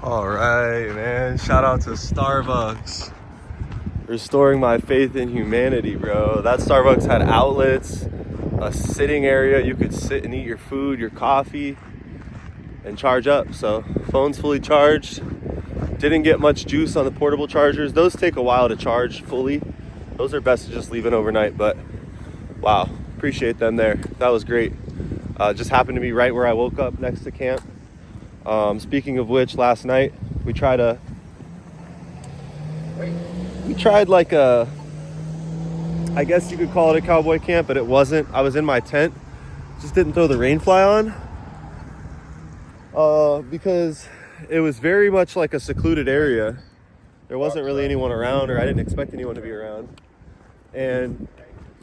All right, man. Shout out to Starbucks. Restoring my faith in humanity, bro. That Starbucks had outlets, a sitting area. You could sit and eat your food, your coffee, and charge up. So phone's fully charged. Didn't get much juice on the portable chargers. Those take a while to charge fully. Those are best to just leave in overnight, but wow, appreciate them there. That was great. Just happened to be right where I woke up next to camp. Speaking of which, last night we tried like a, I guess you could call it a cowboy camp, but it wasn't. I was in my tent, just didn't throw the rain fly on because it was very much like a secluded area. There wasn't really anyone around, or I didn't expect anyone to be around. And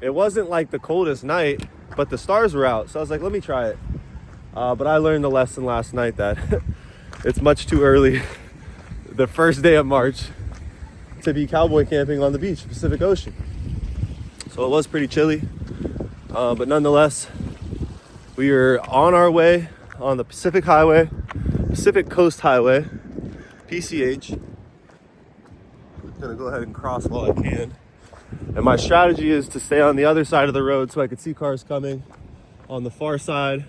it wasn't like the coldest night, but the stars were out. So I was like, let me try it. But I learned the lesson last night that it's much too early, the first day of March, to be cowboy camping on the beach, Pacific Ocean. So it was pretty chilly, but nonetheless, we are on our way on the Pacific Coast Highway, PCH. I'm gonna go ahead and cross while I can. And my strategy is to stay on the other side of the road so I could see cars coming on the far side.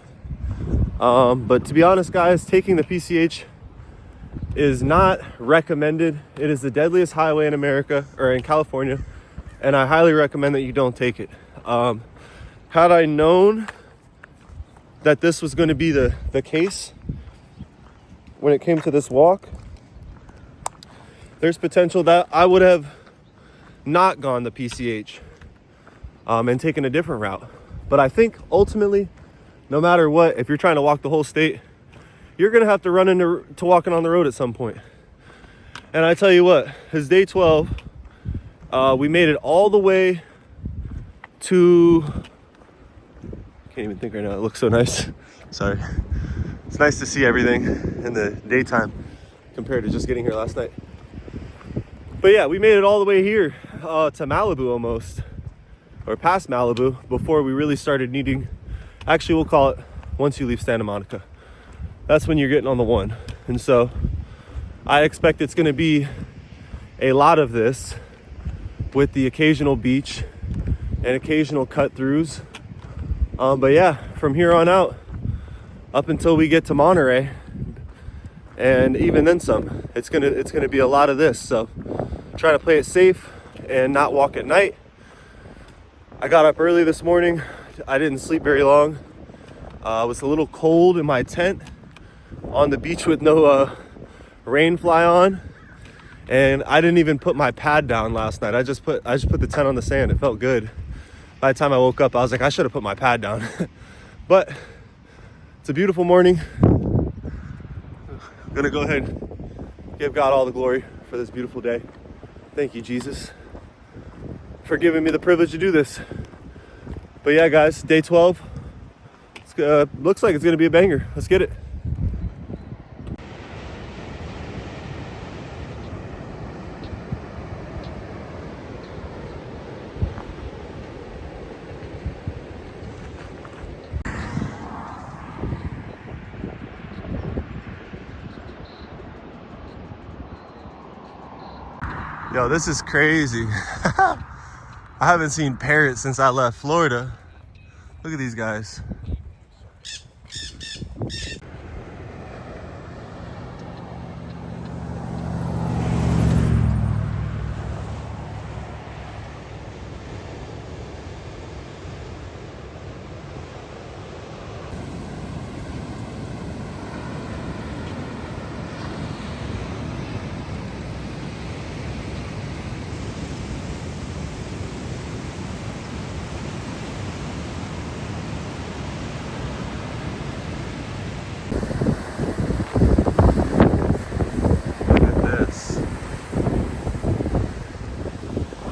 But to be honest, guys, taking the PCH is not recommended. It is the deadliest highway in America, or in California, and I highly recommend that you don't take it. Had I known that this was going to be the case when it came to this walk, there's potential that I would have not gone the PCH and taken a different route. But I think ultimately, no matter what, if you're trying to walk the whole state, you're gonna have to run into walking on the road at some point. And I tell you what, it's day 12. We made it all the way to, can't even think right now, it looks so nice. Sorry. It's nice to see everything in the daytime compared to just getting here last night. But yeah, we made it all the way here to Malibu almost, or past Malibu, before we really started needing, actually we'll call it once you leave Santa Monica. That's when you're getting on the one. And so I expect it's gonna be a lot of this with the occasional beach and occasional cut throughs. But yeah, from here on out, up until we get to Monterey, and even then some, it's gonna be a lot of this. So try to play it safe and not walk at night. I got up early this morning. I didn't sleep very long. I was a little cold in my tent on the beach with no rain fly on, and I didn't even put my pad down last night. I just put the tent on the sand. It felt good. By the time I woke up, I was like, I should have put my pad down. But it's a beautiful morning. I'm gonna go ahead and give God all the glory for this beautiful day. Thank you, Jesus, for giving me the privilege to do this. But yeah, guys, day 12. Looks like it's gonna be a banger. Let's get it. Yo, this is crazy. I haven't seen parrots since I left Florida. Look at these guys.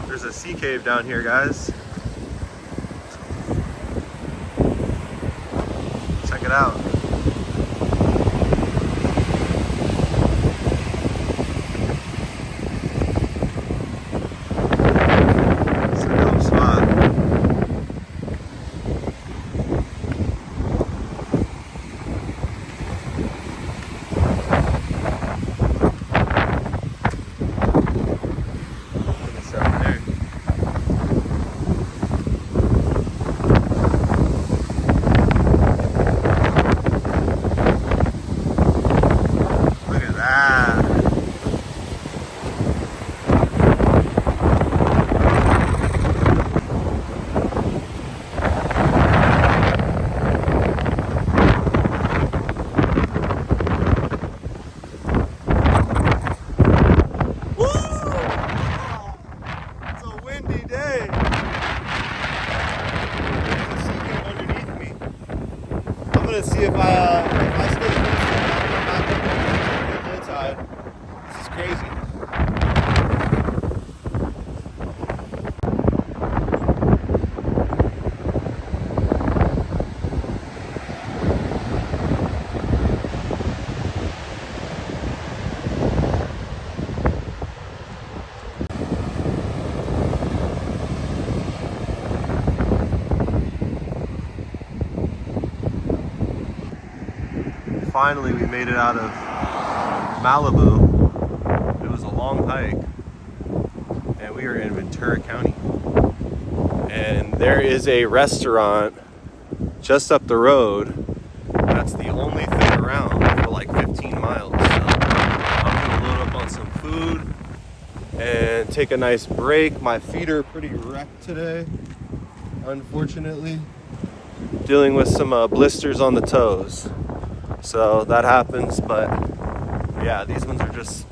There's a sea cave down here, guys. Check it out. It's a dope spot. let's see if I stay close to low tide. This is crazy. Finally, we made it out of Malibu. It was a long hike, and we are in Ventura County. And there is a restaurant just up the road. That's the only thing around for like 15 miles. So I'm gonna load up on some food and take a nice break. My feet are pretty wrecked today, unfortunately. Dealing with some blisters on the toes. So that happens, but yeah, these ones are just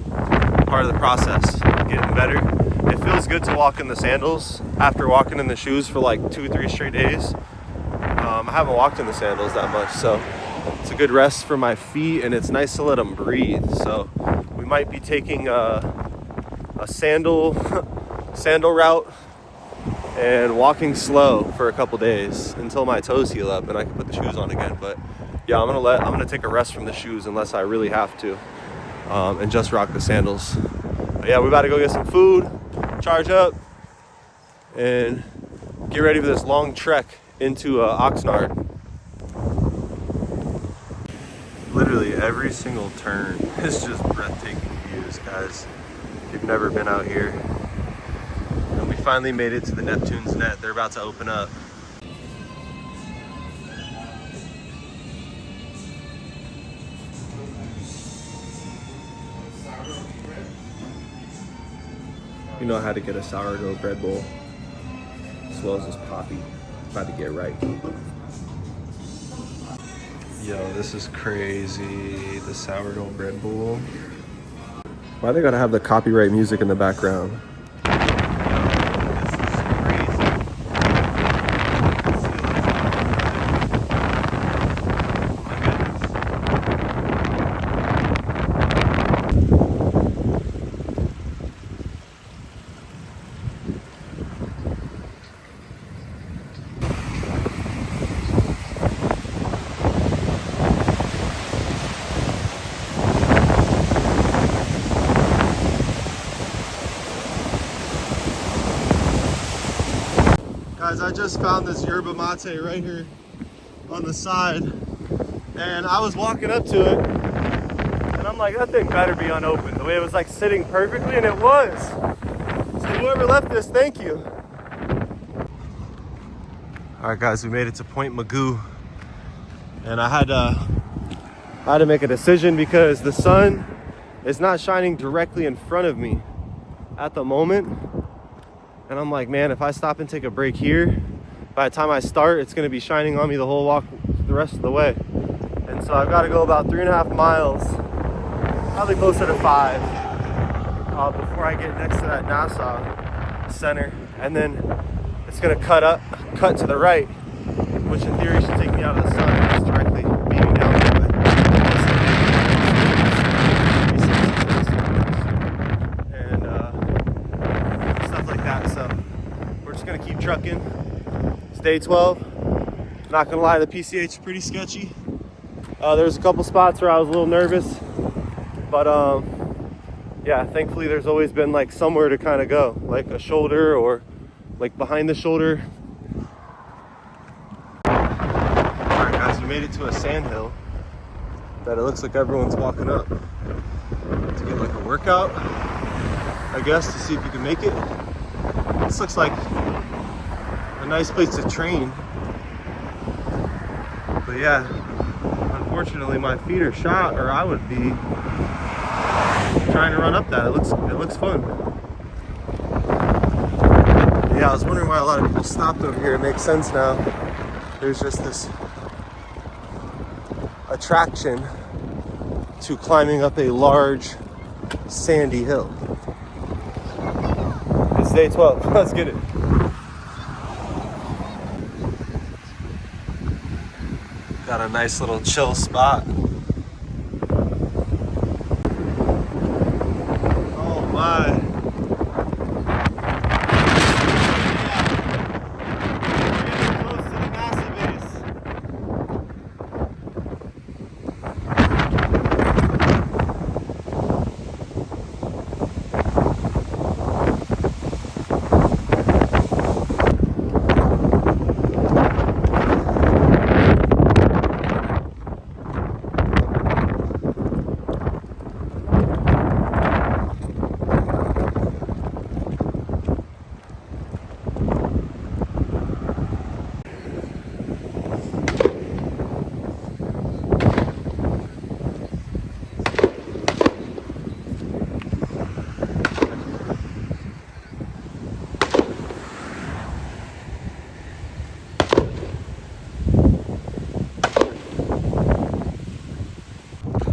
part of the process, getting better. It feels good to walk in the sandals after walking in the shoes for like 2-3 straight days. I haven't walked in the sandals that much, so it's a good rest for my feet, and it's nice to let them breathe. So we might be taking a sandal route and walking slow for a couple days until my toes heal up and I can put the shoes on again. But yeah, I'm gonna take a rest from the shoes unless I really have to, and just rock the sandals. But yeah, we're about to go get some food, charge up, and get ready for this long trek into Oxnard. Literally every single turn is just breathtaking views, guys. If you've never been out here. And we finally made it to the Neptune's Net. They're about to open up. You know how to get a sourdough bread bowl, as well as this poppy. About to get right. Yo, this is crazy. The sourdough bread bowl. Why they gotta have the copyright music in the background? Guys, I just found this yerba mate right here on the side, and I was walking up to it, and I'm like, that thing better be unopened. The way it was like sitting perfectly, and it was. So whoever left this, thank you. All right, guys, we made it to Point Magoo, and I had to make a decision because the sun is not shining directly in front of me at the moment. And I'm like, man, if I stop and take a break here, by the time I start, it's gonna be shining on me the whole walk, the rest of the way. And so I've gotta go about 3.5 miles, probably closer to 5, before I get next to that NASA center. And then it's gonna cut to the right, which in theory should take me out of the sun and just directly beaming down that way. So we're just gonna keep trucking. It's day 12. Not gonna lie, the PCH is pretty sketchy. There's a couple spots where I was a little nervous, but yeah, thankfully there's always been like somewhere to kind of go, like a shoulder or like behind the shoulder. All right, guys, we made it to a sand hill that it looks like everyone's walking up to get like a workout, I guess, to see if you can make it. This looks like a nice place to train. But yeah, unfortunately my feet are shot, or I would be trying to run up that. It looks fun. Yeah, I was wondering why a lot of people stopped over here. It makes sense now. There's just this attraction to climbing up a large sandy hill. It's day 12. Let's get it. Got a nice little chill spot. Oh my.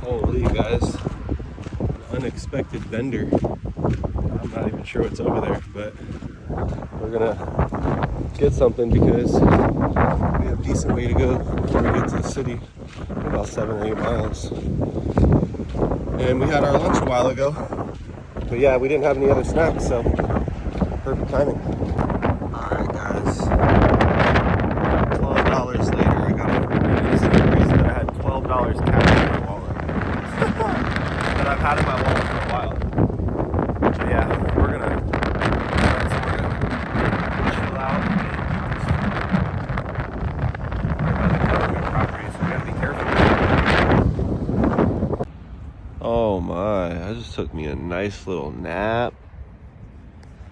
Holy guys, unexpected vendor. I'm not even sure what's over there, but we're gonna get something because we have a decent way to go before we get to the city, about 7 or 8 miles. And we had our lunch a while ago, but yeah, we didn't have any other snacks, so perfect timing. All right, guys. $12 later, I got it. It's crazy that I had $12 cash in my wallet that I've had in my wallet for a while. But yeah, we're gonna chill out. We're by the government property, so we gotta be careful. Oh my! I just took me a nice little nap,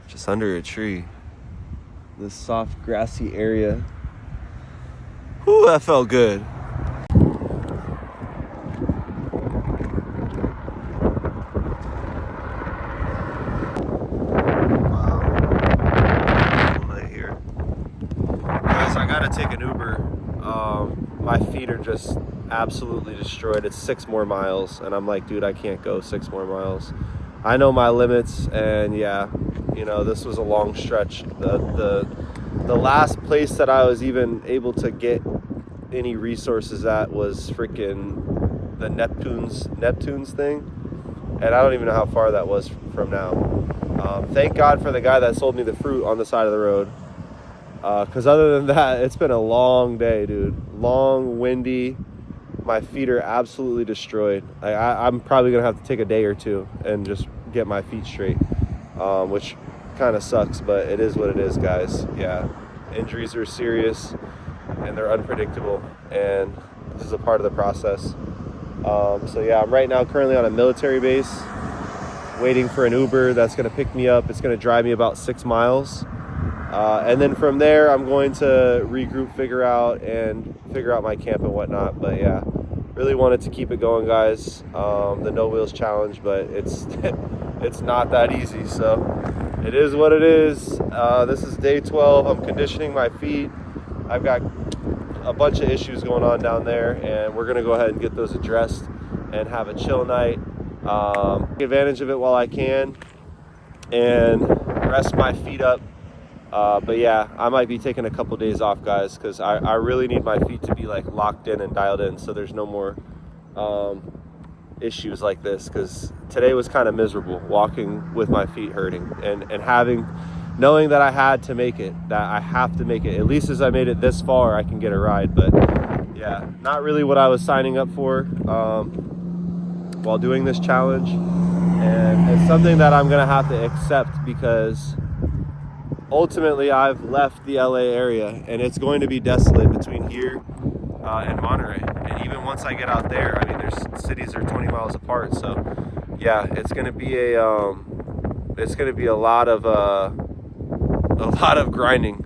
just under a tree. This soft, grassy area. Whew, that felt good. Take an Uber. My feet are just absolutely destroyed. It's 6 more miles, and I'm like, dude, I can't go 6 more miles. I know my limits, and yeah, you know, this was a long stretch. The last place that I was even able to get any resources at was freaking the Neptune's thing, and I don't even know how far that was from now. Thank God for the guy that sold me the fruit on the side of the road. Because other than that, it's been a long day, dude. Long, windy. My feet are absolutely destroyed. I'm probably going to have to take a day or two and just get my feet straight, which kind of sucks, but it is what it is, guys. Yeah, injuries are serious, and they're unpredictable, and this is a part of the process. So yeah, I'm right now currently on a military base, waiting for an Uber that's going to pick me up. It's going to drive me about 6 miles. And then from there, I'm going to regroup, figure out my camp and whatnot. But yeah, really wanted to keep it going, guys. The no wheels challenge, but it's it's not that easy. So it is what it is. This is day 12. I'm conditioning my feet. I've got a bunch of issues going on down there, and we're gonna go ahead and get those addressed and have a chill night. Take advantage of it while I can, and rest my feet up. But yeah, I might be taking a couple days off, guys, because I really need my feet to be like locked in and dialed in, so there's no more issues like this, because today was kind of miserable walking with my feet hurting and knowing that I had to make it, that I have to make it. At least as I made it this far, I can get a ride. But yeah, not really what I was signing up for while doing this challenge, and it's something that I'm gonna have to accept, because ultimately, I've left the LA area, and it's going to be desolate between here and Monterey. And even once I get out there, I mean, there's cities are 20 miles apart. So, yeah, it's going to be a lot of grinding,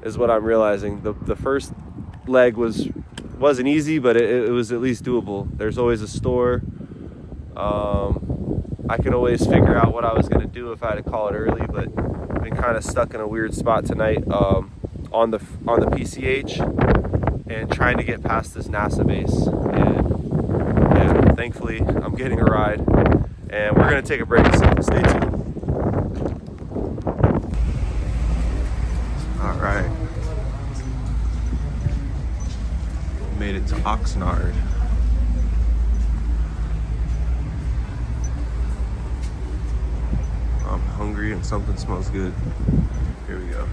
is what I'm realizing. The first leg wasn't easy, but it was at least doable. There's always a store. I could always figure out what I was going to do if I had to call it early, but been kind of stuck in a weird spot tonight on the PCH and trying to get past this NASA base. And yeah, thankfully I'm getting a ride, and we're gonna take a break, so stay tuned. All right, made it to Oxnard. I'm hungry and something smells good. Here we go.